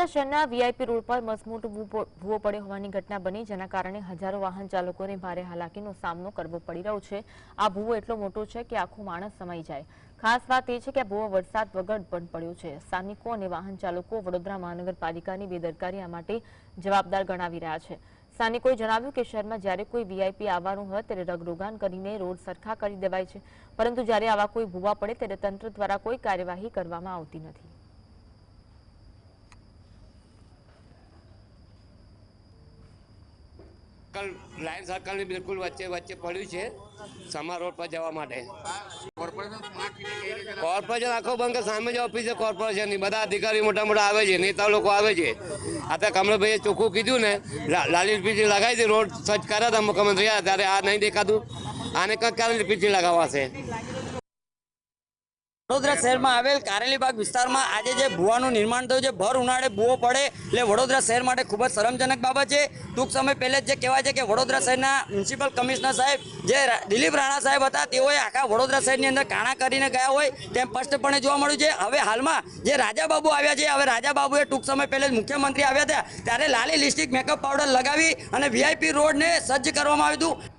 વડોદરા શહેરના VIP road પર મસમોટો ભૂવો પડ્યો હોવાની ઘટના બની, જેના કારણે હજારો વાહન ચાલકોને ભારે હાલાકીનો સામનો કરવો પડી રહ્યો છે। આ ભૂવો એટલો મોટો છે કે આખો માણસ સમાઈ જાય। ખાસ વાત એ છે કે આ ભૂવો વરસાદ વગર પણ પડ્યો છે। સ્થાનિકો અને વાહન ચાલકો વડોદરા મહાનગરપાલિકાની બેદરકારી આ માટે જવાબદાર ગણાવી રહ્યા છે। સ્થાનિકોએ જણાવ્યું કે શહેરમાં જ્યારે કોઈ વીઆઈપી આવવાનું હોય ત્યારે રગરોગાન કરીને રોડ સરખા કરી દેવાય છે, પરંતુ જ્યારે આવા કોઈ ભૂવા પડે ત્યારે તંત્ર દ્વારા કોઈ કાર્યવાહી કરવામાં આવતી નથી। लाइन सर्कल ની बिल्कुल વચ્ચે પડ્યું છે સમા રોડ પર જવા માટે। કોર્પોરેશન આખો બંધ સામે જ ઓફિસ છે કોર્પોરેશનની, બધા અધિકારી મોટા મોટા આવે છે, નેતા લોકો આવે છે। આ તો કમળભાઈએ ચોખ્ખું કીધું ને, લાલી પીછી લગાવી હતી, રોડ સર્ચ કર્યા હતા મુખ્યમંત્રી ત્યારે આ નહીં દેખાતું, આને કંઈક કારણ પીછી લગાવવાશે। વડોદરા શહેરમાં આવેલ કારેલીબાગ વિસ્તારમાં આજે જે ભૂવાનું નિર્માણ થયું છે, ભર ઉનાળે ભૂવો પડે એટલે વડોદરા શહેર માટે ખૂબ જ શરમજનક બાબત છે। ટૂંક સમય પહેલે જ જે કહેવાય છે કે વડોદરા શહેરના મ્યુનિસિપલ કમિશનર સાહેબ જે દિલીપ રાણા સાહેબ હતા, તેઓએ આખા વડોદરા શહેરની અંદર કાણા કરીને ગયા હોય તેમ સ્પષ્ટપણે જોવા મળ્યું છે। હવે હાલમાં જે રાજાબાબુ આવ્યા છે, હવે રાજાબાબુએ ટૂંક સમય પહેલે જ મુખ્યમંત્રી આવ્યા હતા ત્યારે લાલી લિપસ્ટિક મેકઅપ પાવડર લગાવી અને વીઆઈપી રોડને સજ્જ કરવામાં આવ્યું હતું।